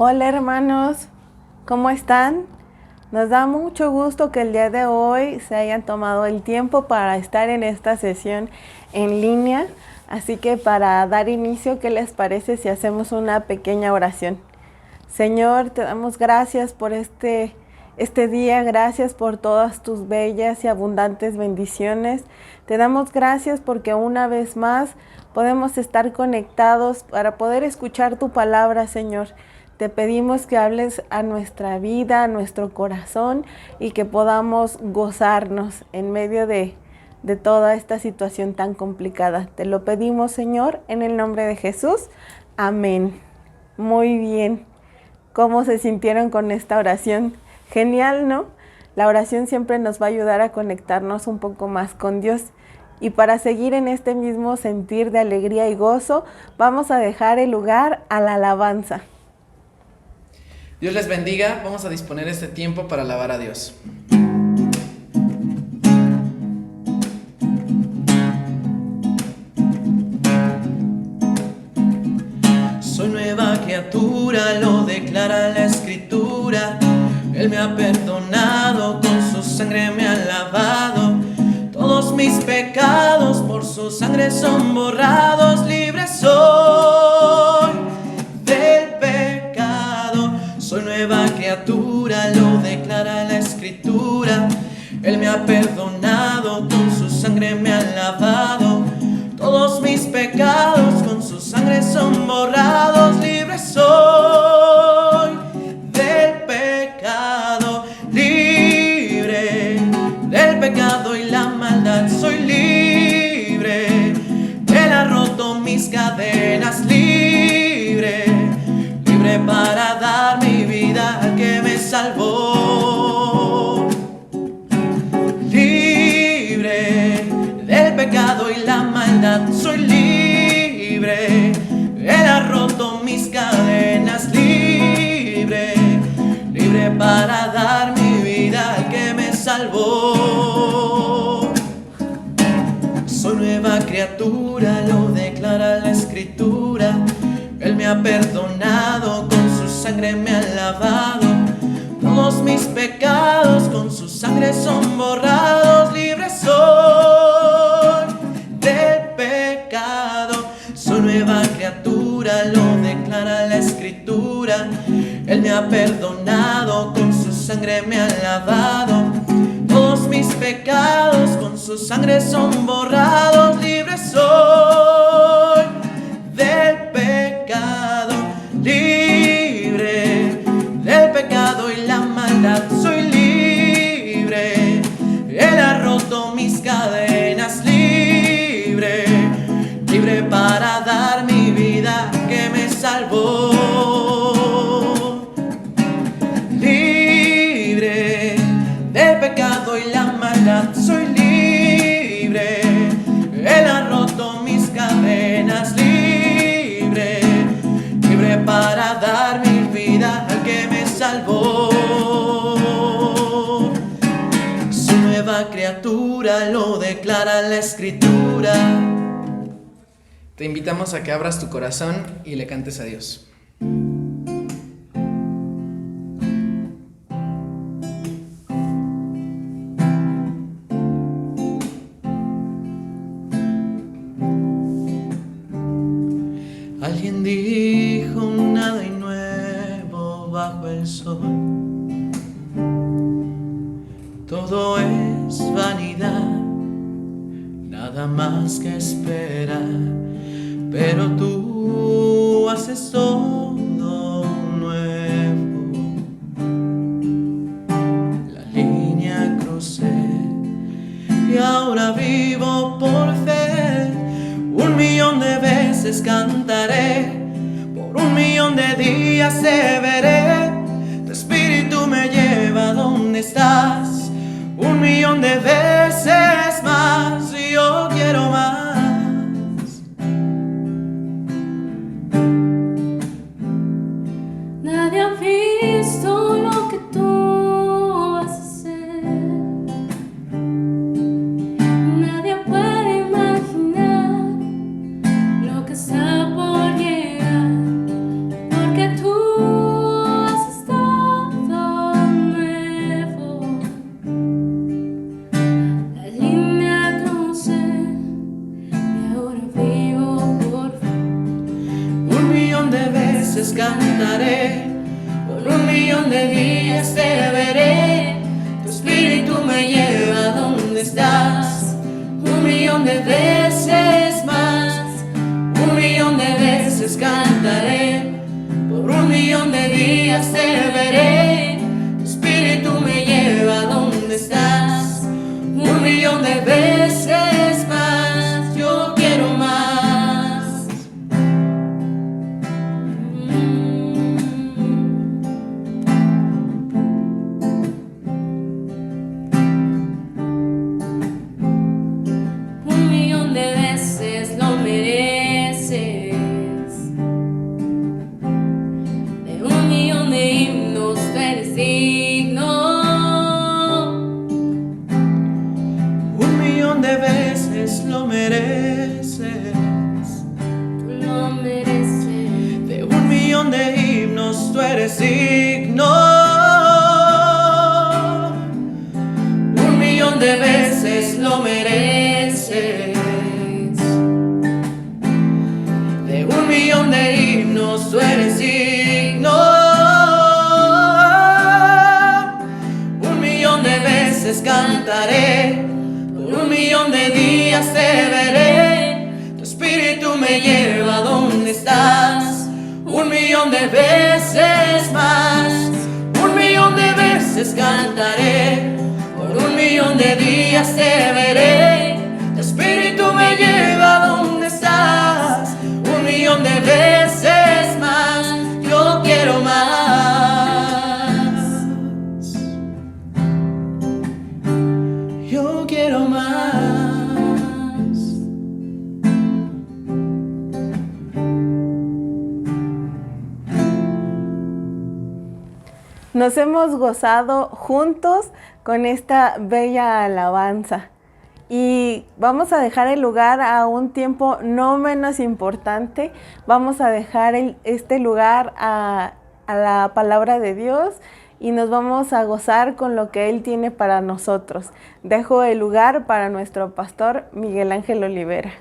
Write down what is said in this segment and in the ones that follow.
Hola hermanos, ¿cómo están? Nos da mucho gusto que el día de hoy se hayan tomado el tiempo para estar en esta sesión en línea. Así que para dar inicio, ¿qué les parece si hacemos una pequeña oración? Señor, te damos gracias por este día, gracias por todas tus bellas y abundantes bendiciones. Te damos gracias porque una vez más podemos estar conectados para poder escuchar tu palabra, Señor. Te pedimos que hables a nuestra vida, a nuestro corazón y que podamos gozarnos en medio de toda esta situación tan complicada. Te lo pedimos, Señor, en el nombre de Jesús. Amén. Muy bien. ¿Cómo se sintieron con esta oración? Genial, ¿no? La oración siempre nos va a ayudar a conectarnos un poco más con Dios. Y para seguir en este mismo sentir de alegría y gozo, vamos a dejar el lugar a la alabanza. Dios les bendiga, vamos a disponer este tiempo para alabar a Dios. Soy nueva criatura, lo declara la Escritura. Él me ha perdonado, con su sangre me ha lavado. Todos mis pecados por su sangre son borrados. Libre soy del pecado. Soy nueva criatura, lo declara la Escritura. Él me ha perdonado, con su sangre me ha lavado. Todos mis pecados con su sangre son borrados. Libre soy del pecado, libre del pecado y la maldad. Soy libre, Él ha roto mis cadenas. Libre, libre para dar mi vida al que me salvó. Libre del pecado y la maldad. Soy libre, Él ha roto mis cadenas. Libre, libre para dar mi vida al que me salvó. Soy nueva criatura, lo declara la Escritura. Él me ha perdonado, con su sangre me ha lavado. Todos mis pecados con su sangre son borrados. Libre soy del pecado. Soy nueva criatura, lo declara la Escritura. Él me ha perdonado, con su sangre me ha lavado. Todos mis pecados con su sangre son borrados. Libre soy del pecado, libre del pecado y la maldad. Soy libre, Él ha roto mis cadenas. Libre, libre para dar mi vida que me salvó. Libre del pecado y la maldad. Soy libre, Él ha roto mis cadenas. Libre, libre para dar mi vida al que me salvó. Soy nueva criatura, lo declara la Escritura. Te invitamos a que abras tu corazón y le cantes a Dios. Alguien dijo nada hay nuevo bajo el sol. Todo es vanidad, nada más que esperar. Pero tú haces todo nuevo. La línea crucé y ahora vivo por fe. 1.000.000 de veces cantaré, por 1.000.000 de días te veré. Tu espíritu me lleva a donde estás. 1.000.000 de veces más, yo quiero más. Nadie ha visto lo que tú vas a hacer. Nadie puede imaginar lo que está por llegar, porque tú veces cantaré, por 1.000.000 de días te veré. Tu espíritu me lleva a donde estás, 1.000.000 de veces más. 1.000.000 de veces cantaré, por 1.000.000 de días te veré. Tu espíritu me lleva a donde estás, 1.000.000 de veces más. Yo quiero más. Lo mereces, tú lo mereces. De 1.000.000 de himnos tú eres digno. 1.000.000 de veces lo mereces. De 1.000.000 de himnos tú eres digno. 1.000.000 de veces cantaré, 1.000.000 de días te veré. Tu espíritu me lleva a donde estás, 1.000.000 de veces más. 1.000.000 de veces cantaré, por 1.000.000 de días te veré. Tu espíritu me lleva a donde estás, 1.000.000 de veces más. Yo quiero más. Yo quiero más. Nos hemos gozado juntos con esta bella alabanza y vamos a dejar el lugar a un tiempo no menos importante. Vamos a dejar este lugar a la palabra de Dios y nos vamos a gozar con lo que Él tiene para nosotros. Dejo el lugar para nuestro pastor Miguel Ángel Olivera.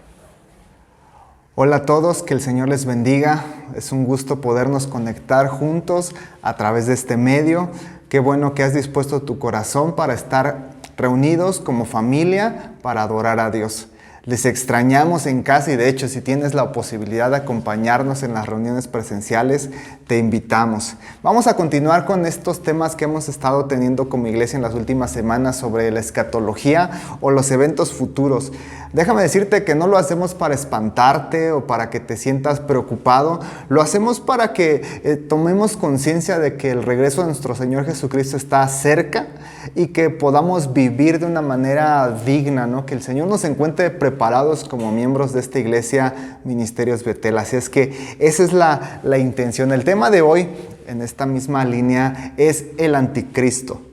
Hola a todos, que el Señor les bendiga. Es un gusto podernos conectar juntos a través de este medio. Qué bueno que has dispuesto tu corazón para estar reunidos como familia para adorar a Dios. Les extrañamos en casa y de hecho si tienes la posibilidad de acompañarnos en las reuniones presenciales, te invitamos. Vamos a continuar con estos temas que hemos estado teniendo como iglesia en las últimas semanas sobre la escatología o los eventos futuros. Déjame decirte que no lo hacemos para espantarte o para que te sientas preocupado. Lo hacemos para que tomemos conciencia de que el regreso de nuestro Señor Jesucristo está cerca y que podamos vivir de una manera digna, ¿no? Que el Señor nos encuentre preparados como miembros de esta iglesia Ministerios Betel. Así es que esa es la intención. El tema de hoy, en esta misma línea, es el anticristo.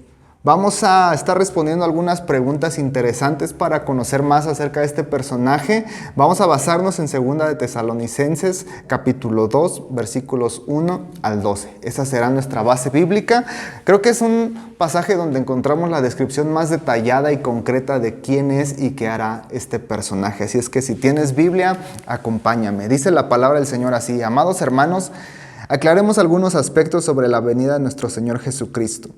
Vamos a estar respondiendo algunas preguntas interesantes para conocer más acerca de este personaje. Vamos a basarnos en 2 de Tesalonicenses, capítulo 2, versículos 1 al 12. Esa será nuestra base bíblica. Creo que es un pasaje donde encontramos la descripción más detallada y concreta de quién es y qué hará este personaje. Así es que si tienes Biblia, acompáñame. Dice la palabra del Señor así: amados hermanos, aclaremos algunos aspectos sobre la venida de nuestro Señor Jesucristo.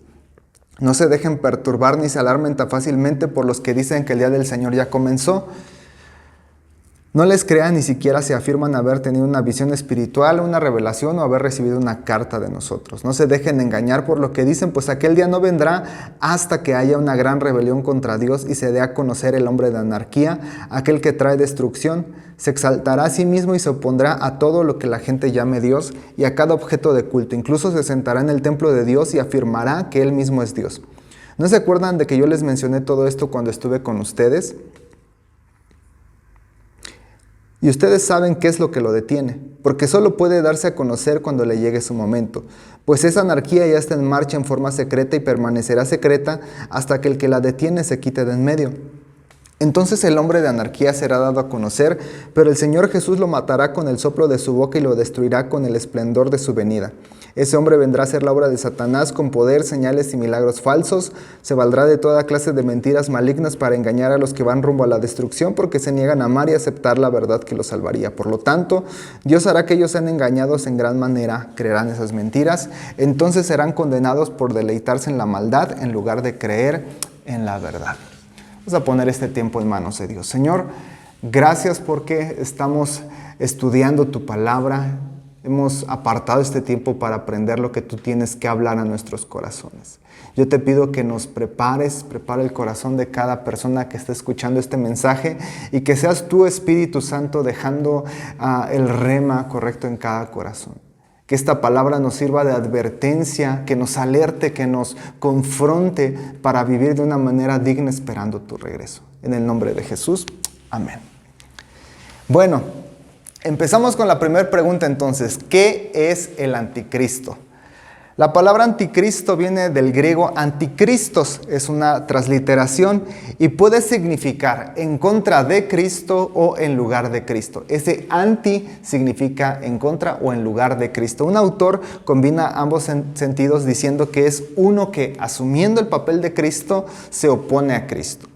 No se dejen perturbar ni se alarmen tan fácilmente por los que dicen que el día del Señor ya comenzó. No les crean ni siquiera si afirman haber tenido una visión espiritual, una revelación o haber recibido una carta de nosotros. No se dejen engañar por lo que dicen, pues aquel día no vendrá hasta que haya una gran rebelión contra Dios y se dé a conocer el hombre de anarquía, aquel que trae destrucción. Se exaltará a sí mismo y se opondrá a todo lo que la gente llame Dios y a cada objeto de culto. Incluso se sentará en el templo de Dios y afirmará que Él mismo es Dios. ¿No se acuerdan de que yo les mencioné todo esto cuando estuve con ustedes? Y ustedes saben qué es lo que lo detiene, porque solo puede darse a conocer cuando le llegue su momento, pues esa anarquía ya está en marcha en forma secreta y permanecerá secreta hasta que el que la detiene se quite de en medio. Entonces el hombre de anarquía será dado a conocer, pero el Señor Jesús lo matará con el soplo de su boca y lo destruirá con el esplendor de su venida. Ese hombre vendrá a ser la obra de Satanás con poder, señales y milagros falsos. Se valdrá de toda clase de mentiras malignas para engañar a los que van rumbo a la destrucción, porque se niegan a amar y aceptar la verdad que los salvaría. Por lo tanto, Dios hará que ellos sean engañados en gran manera, creerán esas mentiras. Entonces serán condenados por deleitarse en la maldad en lugar de creer en la verdad. Vamos a poner este tiempo en manos de Dios. Señor, gracias porque estamos estudiando tu palabra. Hemos apartado este tiempo para aprender lo que tú tienes que hablar a nuestros corazones. Yo te pido que nos prepara el corazón de cada persona que esté escuchando este mensaje y que seas tú, Espíritu Santo, dejando el rema correcto en cada corazón. Que esta palabra nos sirva de advertencia, que nos alerte, que nos confronte para vivir de una manera digna esperando tu regreso. En el nombre de Jesús, amén. Bueno, empezamos con la primera pregunta entonces. ¿Qué es el anticristo? La palabra anticristo viene del griego anticristos, es una transliteración y puede significar en contra de Cristo o en lugar de Cristo. Ese anti significa en contra o en lugar de Cristo. Un autor combina ambos sentidos diciendo que es uno que, asumiendo el papel de Cristo, se opone a Cristo.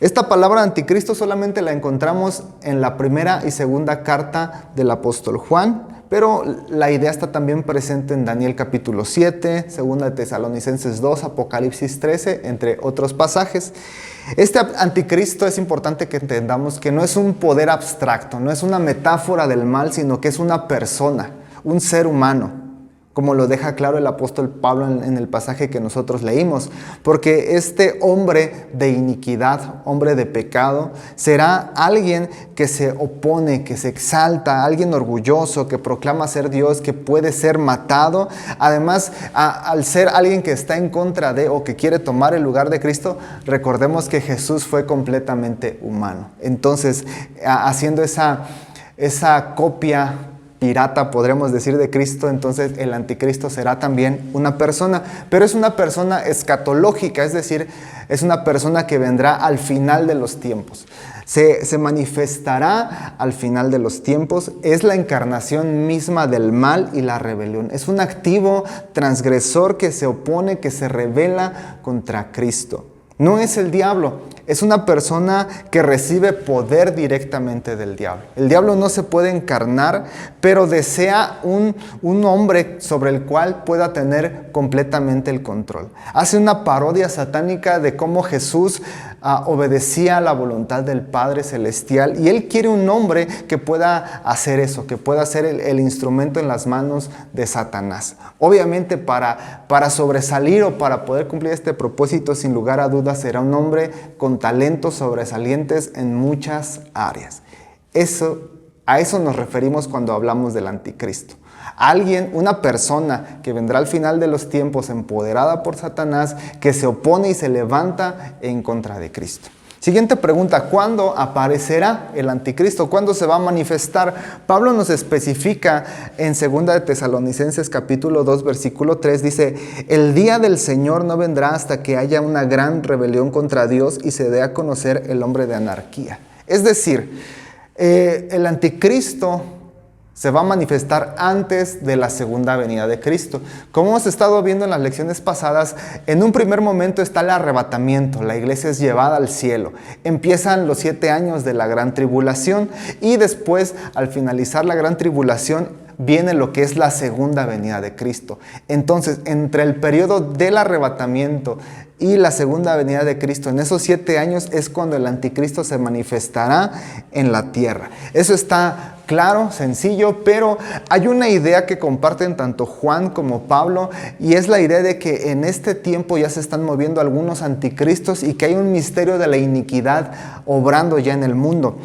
Esta palabra anticristo solamente la encontramos en la primera y segunda carta del apóstol Juan, pero la idea está también presente en Daniel capítulo 7, segunda de Tesalonicenses 2, Apocalipsis 13, entre otros pasajes. Este anticristo es importante que entendamos que no es un poder abstracto, no es una metáfora del mal, sino que es una persona, un ser humano, como lo deja claro el apóstol Pablo en el pasaje que nosotros leímos, porque este hombre de iniquidad, hombre de pecado, será alguien que se opone, que se exalta, alguien orgulloso, que proclama ser Dios, que puede ser matado. Además, al ser alguien que está en contra de o que quiere tomar el lugar de Cristo, recordemos que Jesús fue completamente humano. Entonces, haciendo esa copia pirata, podríamos decir, de Cristo, entonces el anticristo será también una persona, pero es una persona escatológica, es decir, es una persona que vendrá al final de los tiempos. Se manifestará al final de los tiempos, es la encarnación misma del mal y la rebelión. Es un activo transgresor que se opone, que se rebela contra Cristo. No es el diablo, es una persona que recibe poder directamente del diablo. El diablo no se puede encarnar, pero desea un hombre sobre el cual pueda tener completamente el control. Hace una parodia satánica de cómo Jesús obedecía a la voluntad del Padre Celestial y él quiere un hombre que pueda hacer eso, que pueda ser el instrumento en las manos de Satanás. Obviamente para sobresalir o para poder cumplir este propósito, sin lugar a dudas, será un hombre con talentos sobresalientes en muchas áreas. A eso nos referimos cuando hablamos del anticristo. Alguien, una persona que vendrá al final de los tiempos empoderada por Satanás, que se opone y se levanta en contra de Cristo. Siguiente pregunta, ¿cuándo aparecerá el anticristo? ¿Cuándo se va a manifestar? Pablo nos especifica en 2 de Tesalonicenses capítulo 2 versículo 3, dice: el día del Señor no vendrá hasta que haya una gran rebelión contra Dios y se dé a conocer el hombre de anarquía. Es decir, el anticristo se va a manifestar antes de la segunda venida de Cristo. Como hemos estado viendo en las lecciones pasadas, en un primer momento está el arrebatamiento, la iglesia es llevada al cielo. Empiezan los 7 años de la gran tribulación y después, al finalizar la gran tribulación, viene lo que es la segunda venida de Cristo. Entonces, entre el periodo del arrebatamiento y la segunda venida de Cristo, en esos 7 años es cuando el anticristo se manifestará en la tierra. Eso está claro, sencillo, pero hay una idea que comparten tanto Juan como Pablo, y es la idea de que en este tiempo ya se están moviendo algunos anticristos y que hay un misterio de la iniquidad obrando ya en el mundo.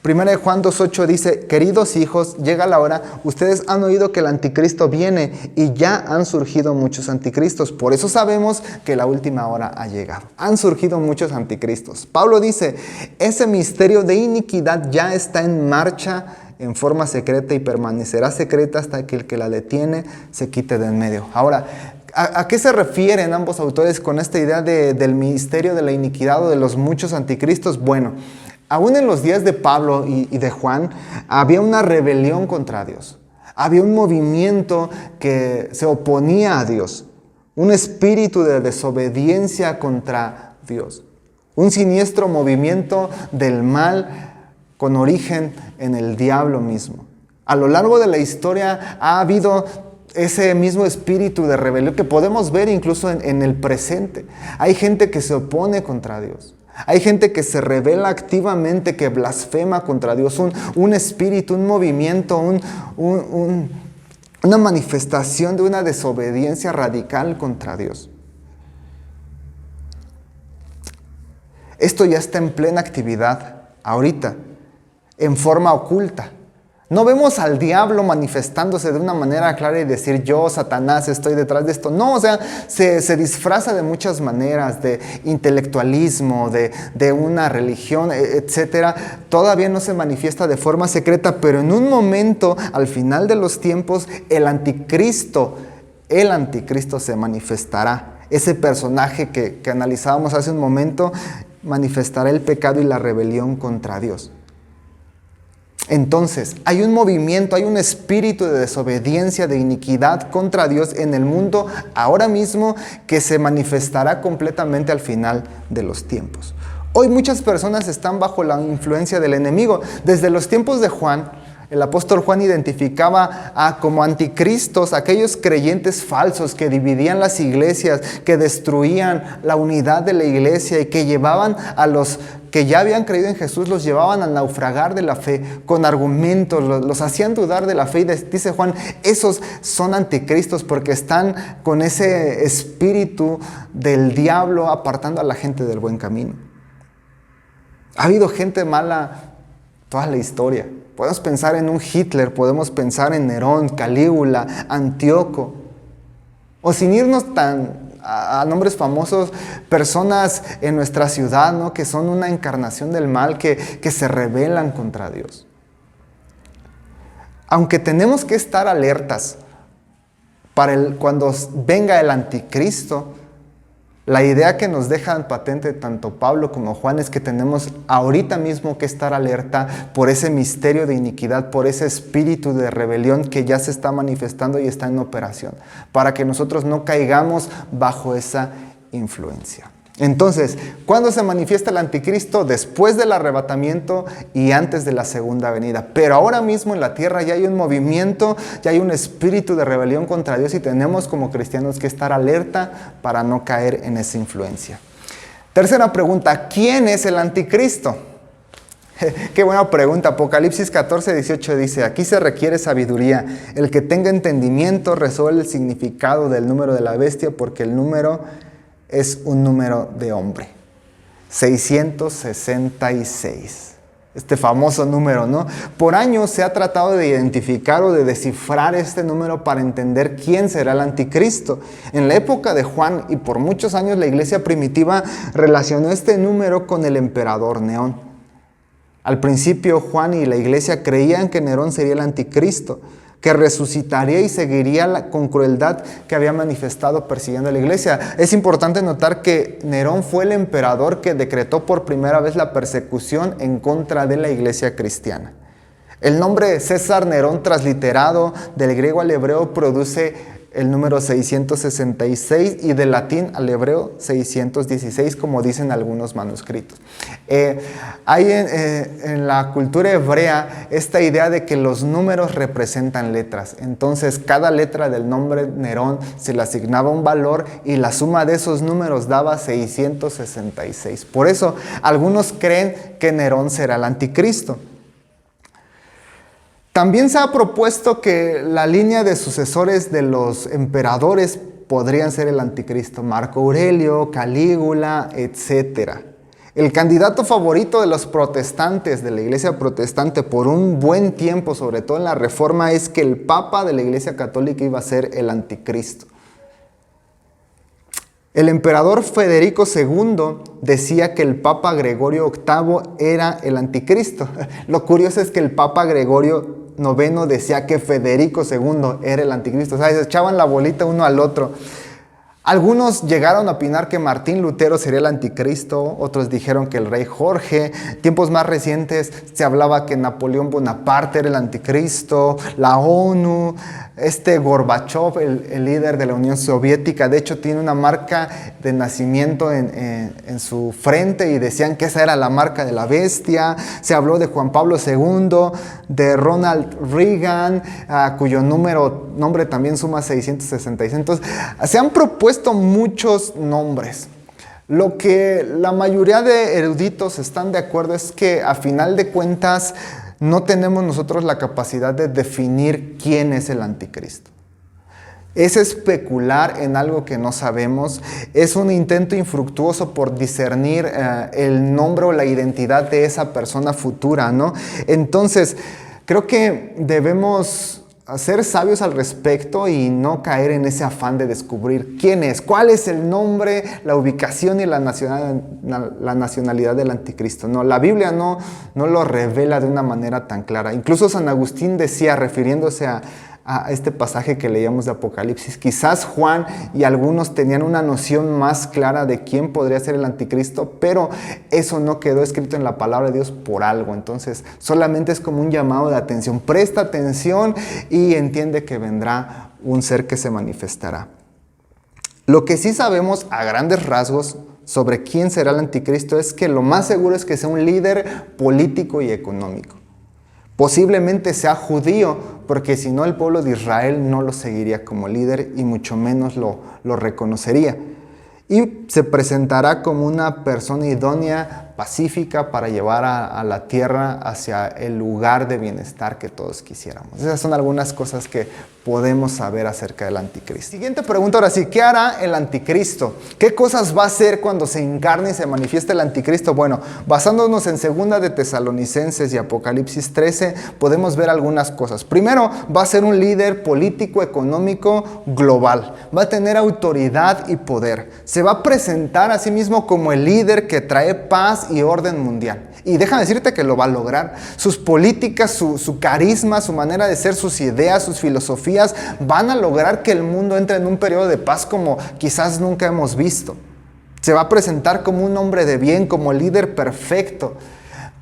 Primera de Juan 2.8 dice: queridos hijos, llega la hora, ustedes han oído que el anticristo viene y ya han surgido muchos anticristos. Por eso sabemos que la última hora ha llegado. Han surgido muchos anticristos. Pablo dice: ese misterio de iniquidad ya está en marcha en forma secreta y permanecerá secreta hasta que el que la detiene se quite de en medio. Ahora, ¿A qué se refieren ambos autores con esta idea del misterio de la iniquidad o de los muchos anticristos? Bueno, aún en los días de Pablo y de Juan, había una rebelión contra Dios. Había un movimiento que se oponía a Dios. Un espíritu de desobediencia contra Dios. Un siniestro movimiento del mal con origen en el diablo mismo. A lo largo de la historia ha habido ese mismo espíritu de rebelión que podemos ver incluso en el presente. Hay gente que se opone contra Dios. Hay gente que se rebela activamente, que blasfema contra Dios. Un espíritu, un movimiento, una manifestación de una desobediencia radical contra Dios. Esto ya está en plena actividad ahorita, en forma oculta. No vemos al diablo manifestándose de una manera clara y decir yo, Satanás, estoy detrás de esto. No, o sea, se disfraza de muchas maneras, de intelectualismo, de una religión, etc. Todavía no se manifiesta de forma secreta, pero en un momento, al final de los tiempos, el anticristo se manifestará. Ese personaje que analizábamos hace un momento manifestará el pecado y la rebelión contra Dios. Entonces, hay un movimiento, hay un espíritu de desobediencia, de iniquidad contra Dios en el mundo ahora mismo que se manifestará completamente al final de los tiempos. Hoy muchas personas están bajo la influencia del enemigo. Desde los tiempos de Juan, el apóstol Juan identificaba como anticristos aquellos creyentes falsos que dividían las iglesias, que destruían la unidad de la iglesia y que llevaban a los que ya habían creído en Jesús, los llevaban a naufragar de la fe con argumentos, los hacían dudar de la fe. Y dice Juan, esos son anticristos porque están con ese espíritu del diablo apartando a la gente del buen camino. Ha habido gente mala toda la historia. Podemos pensar en un Hitler, podemos pensar en Nerón, Calígula, Antíoco. O sin irnos a nombres famosos, personas en nuestra ciudad, ¿no?, que son una encarnación del mal, que se rebelan contra Dios. Aunque tenemos que estar alertas cuando venga el anticristo, la idea que nos dejan patente tanto Pablo como Juan es que tenemos ahorita mismo que estar alerta por ese misterio de iniquidad, por ese espíritu de rebelión que ya se está manifestando y está en operación, para que nosotros no caigamos bajo esa influencia. Entonces, ¿cuándo se manifiesta el anticristo? Después del arrebatamiento y antes de la segunda venida. Pero ahora mismo en la tierra ya hay un movimiento, ya hay un espíritu de rebelión contra Dios y tenemos como cristianos que estar alerta para no caer en esa influencia. Tercera pregunta, ¿quién es el anticristo? Qué buena pregunta. Apocalipsis 14:18 dice, aquí se requiere sabiduría. El que tenga entendimiento resuelve el significado del número de la bestia, porque el número es un número de hombre. 666. Este famoso número, ¿no? Por años se ha tratado de identificar o de descifrar este número para entender quién será el anticristo. En la época de Juan y por muchos años la iglesia primitiva relacionó este número con el emperador Nerón. Al principio Juan y la iglesia creían que Nerón sería el anticristo, que resucitaría y seguiría con crueldad que había manifestado persiguiendo a la iglesia. Es importante notar que Nerón fue el emperador que decretó por primera vez la persecución en contra de la iglesia cristiana. El nombre César Nerón, transliterado del griego al hebreo, produce el número 666 y del latín al hebreo 616, como dicen algunos manuscritos. Hay en la cultura hebrea esta idea de que los números representan letras. Entonces, cada letra del nombre Nerón se le asignaba un valor y la suma de esos números daba 666. Por eso, algunos creen que Nerón será el anticristo. También se ha propuesto que la línea de sucesores de los emperadores podrían ser el anticristo, Marco Aurelio, Calígula, etc. El candidato favorito de los protestantes, de la iglesia protestante, por un buen tiempo, sobre todo en la Reforma, es que el Papa de la iglesia católica iba a ser el anticristo. El emperador Federico II decía que el Papa Gregorio VIII era el anticristo. Lo curioso es que el Papa Gregorio IX decía que Federico II era el anticristo. O sea, se echaban la bolita uno al otro. Algunos llegaron a opinar que Martín Lutero sería el anticristo, otros dijeron que el rey Jorge. Tiempos más recientes se hablaba que Napoleón Bonaparte era el anticristo, la ONU, Gorbachov, el líder de la Unión Soviética, de hecho tiene una marca de nacimiento en su frente y decían que esa era la marca de la bestia. Se habló de Juan Pablo II, de Ronald Reagan, cuyo nombre también suma 666. Entonces, se han propuesto muchos nombres. Lo que la mayoría de eruditos están de acuerdo es que a final de cuentas no tenemos nosotros la capacidad de definir quién es el anticristo. Es especular en algo que no sabemos, es un intento infructuoso por discernir el nombre o la identidad de esa persona futura, ¿no? Entonces, creo que debemos ser sabios al respecto y no caer en ese afán de descubrir quién es, cuál es el nombre, la ubicación y la nacionalidad del anticristo. No, la Biblia no lo revela de una manera tan clara. Incluso San Agustín decía, refiriéndose a este pasaje que leíamos de Apocalipsis, quizás Juan y algunos tenían una noción más clara de quién podría ser el anticristo, pero eso no quedó escrito en la palabra de Dios por algo. Entonces solamente es como un llamado de atención. Presta atención y entiende que vendrá un ser que se manifestará. Lo que sí sabemos a grandes rasgos sobre quién será el anticristo es que lo más seguro es que sea un líder político y económico. Posiblemente sea judío, porque si no el pueblo de Israel no lo seguiría como líder y mucho menos lo reconocería. Y se presentará como una persona idónea, pacífica, para llevar a la tierra hacia el lugar de bienestar que todos quisiéramos. Esas son algunas cosas que podemos saber acerca del anticristo. Siguiente pregunta ahora sí, ¿qué hará el anticristo? ¿Qué cosas va a hacer cuando se encarne y se manifieste el anticristo? Bueno, basándonos en 2 de Tesalonicenses y Apocalipsis 13, podemos ver algunas cosas. Primero, va a ser un líder político, económico, global. Va a tener autoridad y poder. Se va a presentar a sí mismo como el líder que trae paz y orden mundial. Y déjame decirte que lo va a lograr. Sus políticas, su carisma, su manera de ser, sus ideas, sus filosofías van a lograr que el mundo entre en un periodo de paz como quizás nunca hemos visto. Se va a presentar como un hombre de bien, como el líder perfecto.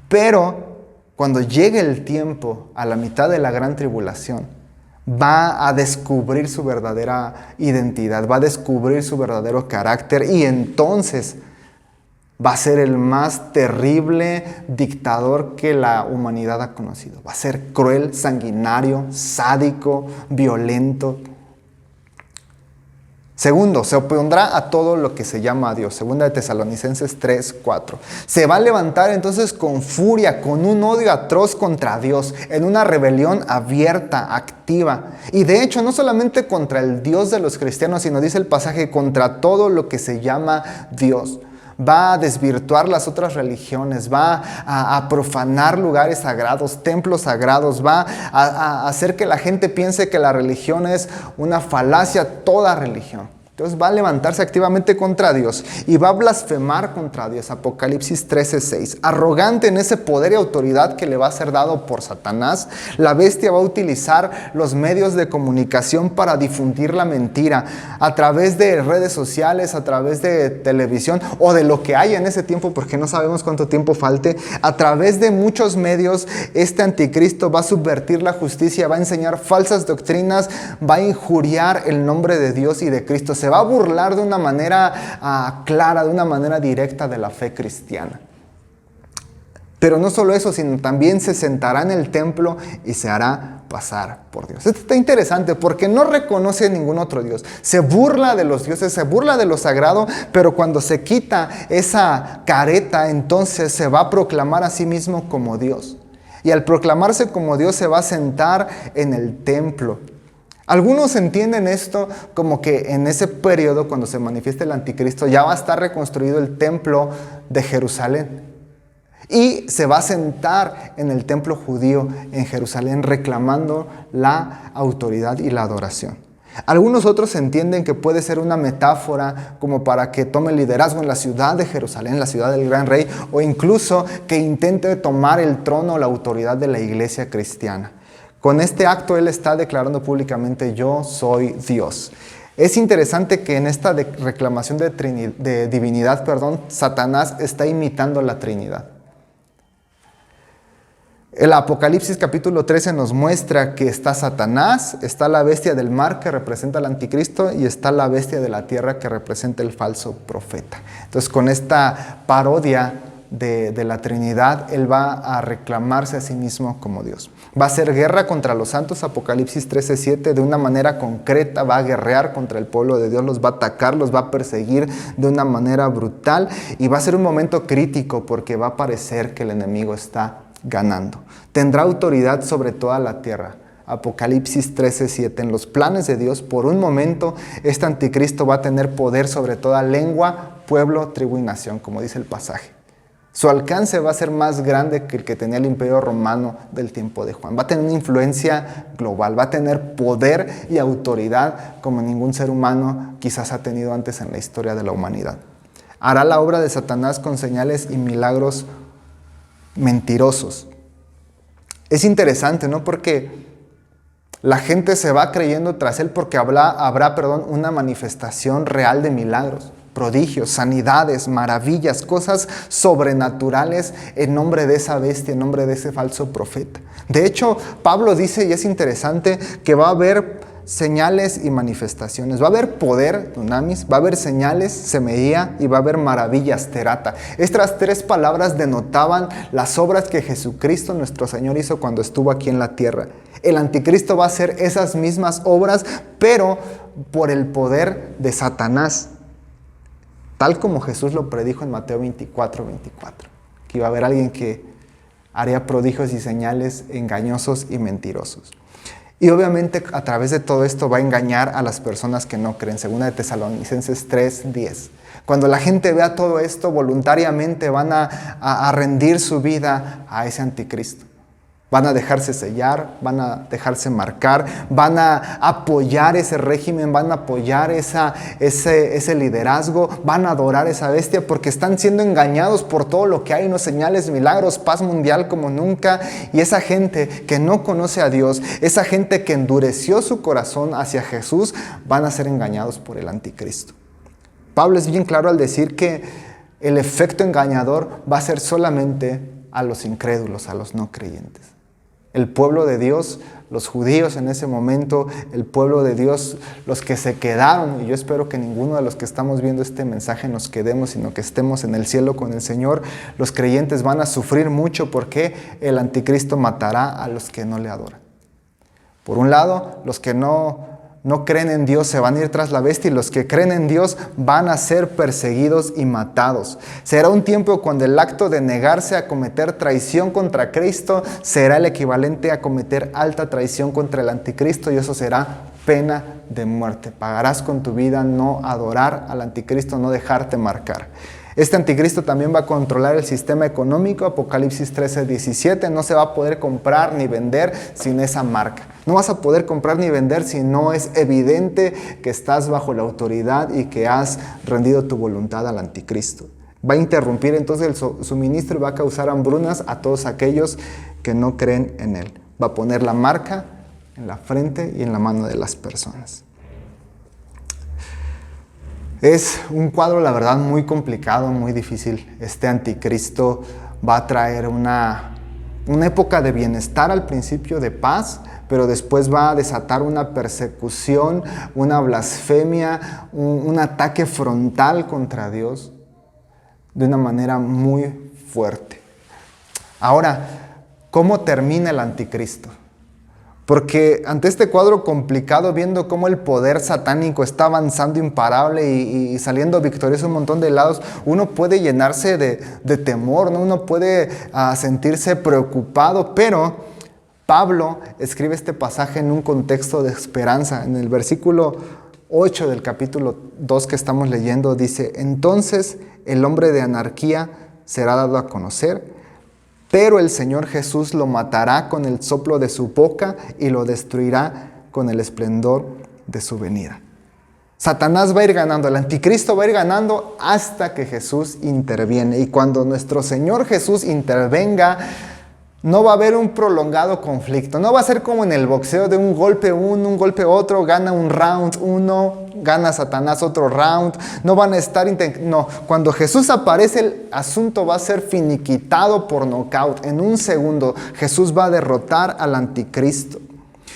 Pero cuando llegue el tiempo, a la mitad de la gran tribulación, va a descubrir su verdadera identidad, va a descubrir su verdadero carácter y entonces va a ser el más terrible dictador que la humanidad ha conocido. Va a ser cruel, sanguinario, sádico, violento. Segundo, se opondrá a todo lo que se llama a Dios. 2 de Tesalonicenses 3:4. Se va a levantar entonces con furia, con un odio atroz contra Dios, en una rebelión abierta, activa. Y de hecho, no solamente contra el Dios de los cristianos, sino dice el pasaje, contra todo lo que se llama Dios. Va a desvirtuar las otras religiones, va a profanar lugares sagrados, templos sagrados, va a hacer que la gente piense que la religión es una falacia, toda religión. Entonces va a levantarse activamente contra Dios y va a blasfemar contra Dios. Apocalipsis 13:6. Arrogante en ese poder y autoridad que le va a ser dado por Satanás, la bestia va a utilizar los medios de comunicación para difundir la mentira a través de redes sociales, a través de televisión o de lo que haya en ese tiempo, porque no sabemos cuánto tiempo falte. A través de muchos medios, este anticristo va a subvertir la justicia, va a enseñar falsas doctrinas, va a injuriar el nombre de Dios y de Cristo. Se va a burlar de una manera clara, de una manera directa de la fe cristiana. Pero no solo eso, sino también se sentará en el templo y se hará pasar por Dios. Esto está interesante porque no reconoce a ningún otro Dios. Se burla de los dioses, se burla de lo sagrado, pero cuando se quita esa careta, entonces se va a proclamar a sí mismo como Dios. Y al proclamarse como Dios se va a sentar en el templo. Algunos entienden esto como que en ese periodo, cuando se manifieste el anticristo, ya va a estar reconstruido el templo de Jerusalén. Y se va a sentar en el templo judío en Jerusalén reclamando la autoridad y la adoración. Algunos otros entienden que puede ser una metáfora como para que tome liderazgo en la ciudad de Jerusalén, la ciudad del gran rey, o incluso que intente tomar el trono o la autoridad de la iglesia cristiana. Con este acto él está declarando públicamente: yo soy Dios. Es interesante que en esta reclamación de divinidad, Satanás está imitando la Trinidad. El Apocalipsis capítulo 13 nos muestra que está Satanás, está la bestia del mar que representa al anticristo y está la bestia de la tierra que representa el falso profeta. Entonces, con esta parodia de la Trinidad, él va a reclamarse a sí mismo como Dios. Va a hacer guerra contra los santos, Apocalipsis 13:7, de una manera concreta, va a guerrear contra el pueblo de Dios, los va a atacar, los va a perseguir de una manera brutal y va a ser un momento crítico porque va a parecer que el enemigo está ganando. Tendrá autoridad sobre toda la tierra. Apocalipsis 13:7. En los planes de Dios, por un momento, este anticristo va a tener poder sobre toda lengua, pueblo, tribu y nación, como dice el pasaje. Su alcance va a ser más grande que el que tenía el imperio romano del tiempo de Juan. Va a tener una influencia global, va a tener poder y autoridad como ningún ser humano quizás ha tenido antes en la historia de la humanidad. Hará la obra de Satanás con señales y milagros mentirosos. Es interesante, ¿no? Porque la gente se va creyendo tras él porque habrá una manifestación real de milagros, prodigios, sanidades, maravillas, cosas sobrenaturales en nombre de esa bestia, en nombre de ese falso profeta. De hecho, Pablo dice, y es interesante, que va a haber señales y manifestaciones. Va a haber poder, dunamis, va a haber señales, semeía, y va a haber maravillas, terata. Estas tres palabras denotaban las obras que Jesucristo, nuestro Señor, hizo cuando estuvo aquí en la tierra. El anticristo va a hacer esas mismas obras, pero por el poder de Satanás. Tal como Jesús lo predijo en Mateo 24:24. Que iba a haber alguien que haría prodigios y señales engañosos y mentirosos. Y obviamente a través de todo esto va a engañar a las personas que no creen. 2 de Tesalonicenses 3:10. Cuando la gente vea todo esto, voluntariamente van a rendir su vida a ese anticristo. Van a dejarse sellar, van a dejarse marcar, van a apoyar ese régimen, van a apoyar ese liderazgo, van a adorar esa bestia porque están siendo engañados por todo lo que hay, unos señales, milagros, paz mundial como nunca. Y esa gente que no conoce a Dios, esa gente que endureció su corazón hacia Jesús, van a ser engañados por el anticristo. Pablo es bien claro al decir que el efecto engañador va a ser solamente a los incrédulos, a los no creyentes. El pueblo de Dios, los judíos en ese momento, el pueblo de Dios, los que se quedaron, y yo espero que ninguno de los que estamos viendo este mensaje nos quedemos, sino que estemos en el cielo con el Señor. Los creyentes van a sufrir mucho porque el anticristo matará a los que no le adoran. Por un lado, los que no creen en Dios se van a ir tras la bestia, y los que creen en Dios van a ser perseguidos y matados. Será un tiempo cuando el acto de negarse a cometer traición contra Cristo será el equivalente a cometer alta traición contra el anticristo, y eso será pena de muerte. Pagarás con tu vida no adorar al anticristo, no dejarte marcar. Este anticristo también va a controlar el sistema económico. Apocalipsis 13:17. No se va a poder comprar ni vender sin esa marca. No vas a poder comprar ni vender si no es evidente que estás bajo la autoridad y que has rendido tu voluntad al anticristo. Va a interrumpir entonces el suministro y va a causar hambrunas a todos aquellos que no creen en él. Va a poner la marca en la frente y en la mano de las personas. Es un cuadro, la verdad, muy complicado, muy difícil. Este anticristo va a traer una época de bienestar al principio, de paz, pero después va a desatar una persecución, una blasfemia, un ataque frontal contra Dios de una manera muy fuerte. Ahora, ¿cómo termina el anticristo? Porque ante este cuadro complicado, viendo cómo el poder satánico está avanzando imparable y saliendo victorioso un montón de lados, uno puede llenarse de temor, ¿no? Uno puede sentirse preocupado, pero Pablo escribe este pasaje en un contexto de esperanza. En el versículo 8 del capítulo 2 que estamos leyendo dice: entonces el hombre de anarquía será dado a conocer, pero el Señor Jesús lo matará con el soplo de su boca y lo destruirá con el esplendor de su venida. Satanás va a ir ganando, el anticristo va a ir ganando hasta que Jesús interviene. Y cuando nuestro Señor Jesús intervenga, No va a haber un prolongado conflicto. No va a ser como en el boxeo de un golpe uno, un golpe otro, gana un round uno, gana Satanás otro round. No van a estar... No, cuando Jesús aparece, el asunto va a ser finiquitado por nocaut. En un segundo, Jesús va a derrotar al anticristo.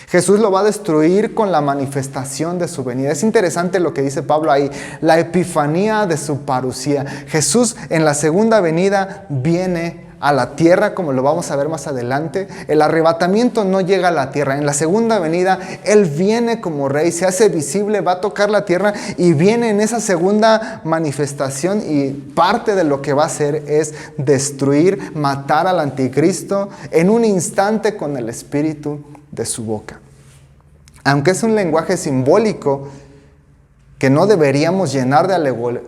Jesús lo va a destruir con la manifestación de su venida. Es interesante lo que dice Pablo ahí, la epifanía de su parusía. Jesús en la segunda venida viene a la tierra, como lo vamos a ver más adelante. El arrebatamiento no llega a la tierra. En la segunda venida, Él viene como rey, se hace visible, va a tocar la tierra y viene en esa segunda manifestación, y parte de lo que va a hacer es destruir, matar al anticristo en un instante con el espíritu de su boca. Aunque es un lenguaje simbólico que no deberíamos llenar de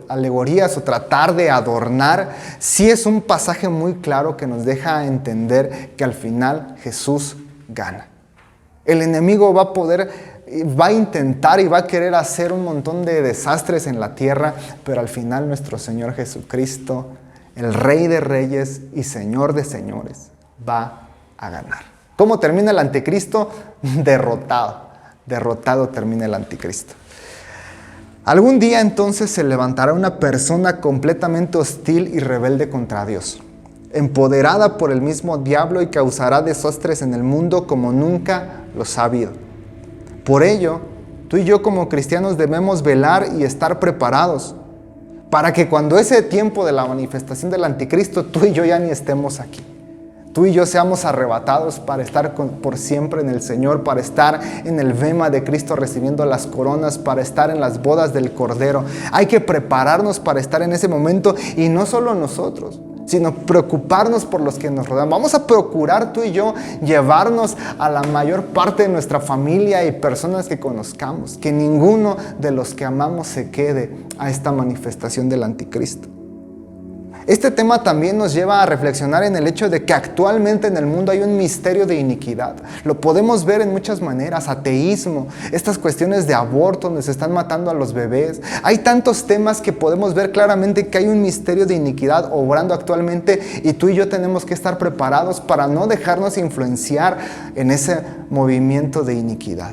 alegorías o tratar de adornar, sí es un pasaje muy claro que nos deja entender que al final Jesús gana. El enemigo va a intentar y va a querer hacer un montón de desastres en la tierra, pero al final nuestro Señor Jesucristo, el Rey de Reyes y Señor de Señores, va a ganar. ¿Cómo termina el anticristo? Derrotado. Derrotado termina el anticristo. Algún día entonces se levantará una persona completamente hostil y rebelde contra Dios, empoderada por el mismo diablo, y causará desastres en el mundo como nunca los ha habido. Por ello, tú y yo como cristianos debemos velar y estar preparados para que cuando ese tiempo de la manifestación del anticristo, tú y yo ya ni estemos aquí. Tú y yo seamos arrebatados para estar por siempre en el Señor, para estar en el bema de Cristo recibiendo las coronas, para estar en las bodas del Cordero. Hay que prepararnos para estar en ese momento, y no solo nosotros, sino preocuparnos por los que nos rodean. Vamos a procurar tú y yo llevarnos a la mayor parte de nuestra familia y personas que conozcamos, que ninguno de los que amamos se quede a esta manifestación del anticristo. Este tema también nos lleva a reflexionar en el hecho de que actualmente en el mundo hay un misterio de iniquidad. Lo podemos ver en muchas maneras: ateísmo, estas cuestiones de aborto donde se están matando a los bebés. Hay tantos temas que podemos ver claramente que hay un misterio de iniquidad obrando actualmente, y tú y yo tenemos que estar preparados para no dejarnos influenciar en ese movimiento de iniquidad.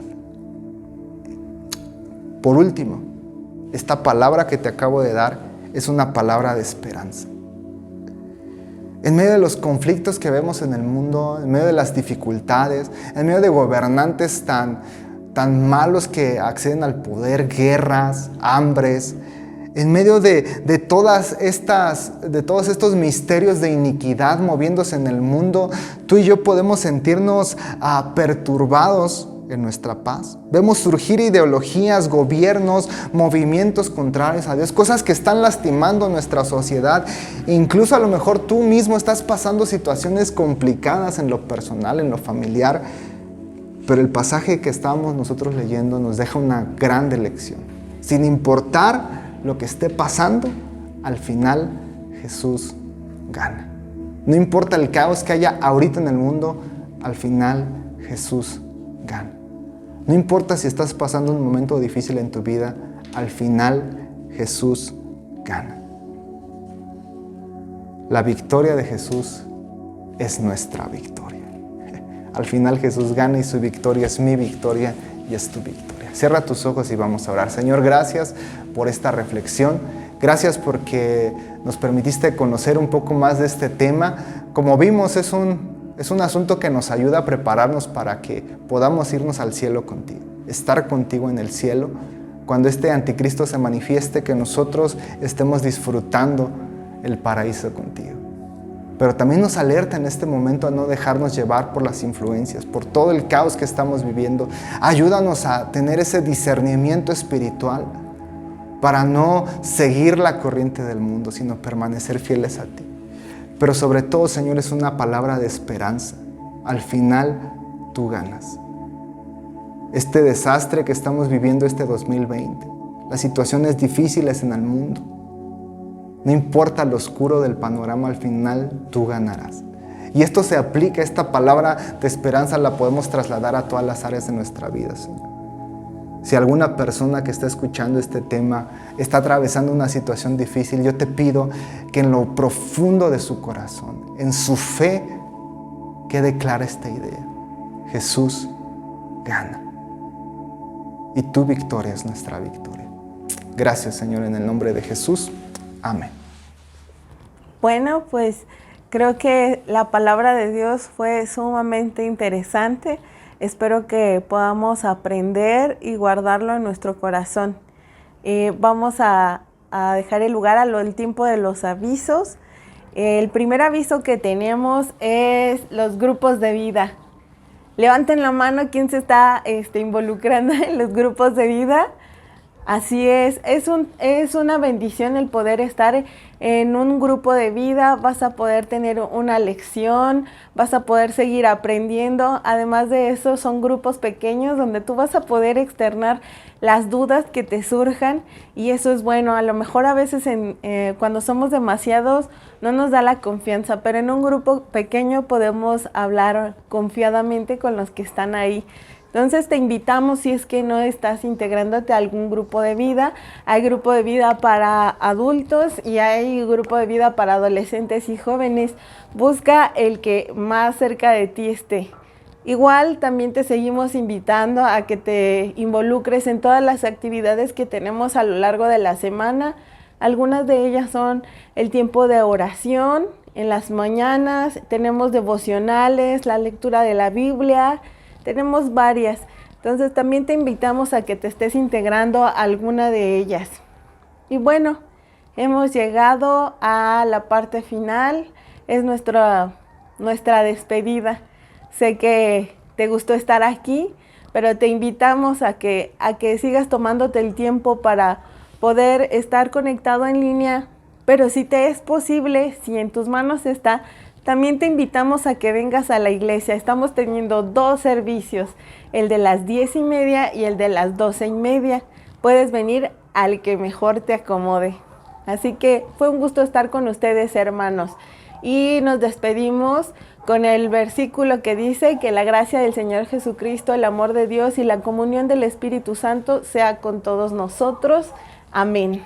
Por último, esta palabra que te acabo de dar es una palabra de esperanza. En medio de los conflictos que vemos en el mundo, en medio de las dificultades, en medio de gobernantes tan malos que acceden al poder, guerras, hambres, en medio de todos estos misterios de iniquidad moviéndose en el mundo, tú y yo podemos sentirnos perturbados en nuestra paz. Vemos surgir ideologías, gobiernos, movimientos contrarios a Dios, cosas que están lastimando nuestra sociedad. Incluso a lo mejor tú mismo estás pasando situaciones complicadas en lo personal, en lo familiar, pero el pasaje que estábamos nosotros leyendo nos deja una grande lección. Sin importar lo que esté pasando, al final Jesús gana. No importa el caos que haya ahorita en el mundo, al final Jesús gana. No importa si estás pasando un momento difícil en tu vida, al final Jesús gana. La victoria de Jesús es nuestra victoria. Al final Jesús gana, y su victoria es mi victoria y es tu victoria. Cierra tus ojos y vamos a orar. Señor, gracias por esta reflexión. Gracias porque nos permitiste conocer un poco más de este tema. Como vimos, es un asunto que nos ayuda a prepararnos para que podamos irnos al cielo contigo, estar contigo en el cielo, cuando este anticristo se manifieste, que nosotros estemos disfrutando el paraíso contigo. Pero también nos alerta en este momento a no dejarnos llevar por las influencias, por todo el caos que estamos viviendo. Ayúdanos a tener ese discernimiento espiritual para no seguir la corriente del mundo, sino permanecer fieles a ti. Pero sobre todo, Señor, es una palabra de esperanza. Al final, tú ganas. Este desastre que estamos viviendo este 2020, las situaciones difíciles en el mundo, no importa lo oscuro del panorama, al final tú ganarás. Y esto se aplica, esta palabra de esperanza la podemos trasladar a todas las áreas de nuestra vida, Señor. Si alguna persona que está escuchando este tema está atravesando una situación difícil, yo te pido que en lo profundo de su corazón, en su fe, quede clara esta idea. Jesús gana. Y tu victoria es nuestra victoria. Gracias, Señor, en el nombre de Jesús. Amén. Bueno, pues creo que la palabra de Dios fue sumamente interesante. Espero que podamos aprender y guardarlo en nuestro corazón. Vamos a dejar el lugar al tiempo de los avisos. El primer aviso que tenemos es los grupos de vida. Levanten la mano quien se está involucrando en los grupos de vida. Así es una bendición el poder estar en un grupo de vida. Vas a poder tener una lección, vas a poder seguir aprendiendo. Además de eso, son grupos pequeños donde tú vas a poder externar las dudas que te surjan, y eso es bueno. A lo mejor a veces cuando somos demasiados no nos da la confianza, pero en un grupo pequeño podemos hablar confiadamente con los que están ahí. Entonces te invitamos, si es que no estás integrándote a algún grupo de vida. Hay grupo de vida para adultos y hay grupo de vida para adolescentes y jóvenes. Busca el que más cerca de ti esté. Igual también te seguimos invitando a que te involucres en todas las actividades que tenemos a lo largo de la semana. Algunas de ellas son el tiempo de oración en las mañanas, tenemos devocionales, la lectura de la Biblia. Tenemos varias, entonces también te invitamos a que te estés integrando a alguna de ellas. Y bueno, hemos llegado a la parte final, es nuestra despedida. Sé que te gustó estar aquí, pero te invitamos a que sigas tomándote el tiempo para poder estar conectado en línea, pero si te es posible, si en tus manos está, también te invitamos a que vengas a la iglesia. Estamos teniendo 2 servicios, el de las 10:30 y el de las 12:30. Puedes venir al que mejor te acomode. Así que fue un gusto estar con ustedes, hermanos. Y nos despedimos con el versículo que dice que la gracia del Señor Jesucristo, el amor de Dios y la comunión del Espíritu Santo sea con todos nosotros. Amén.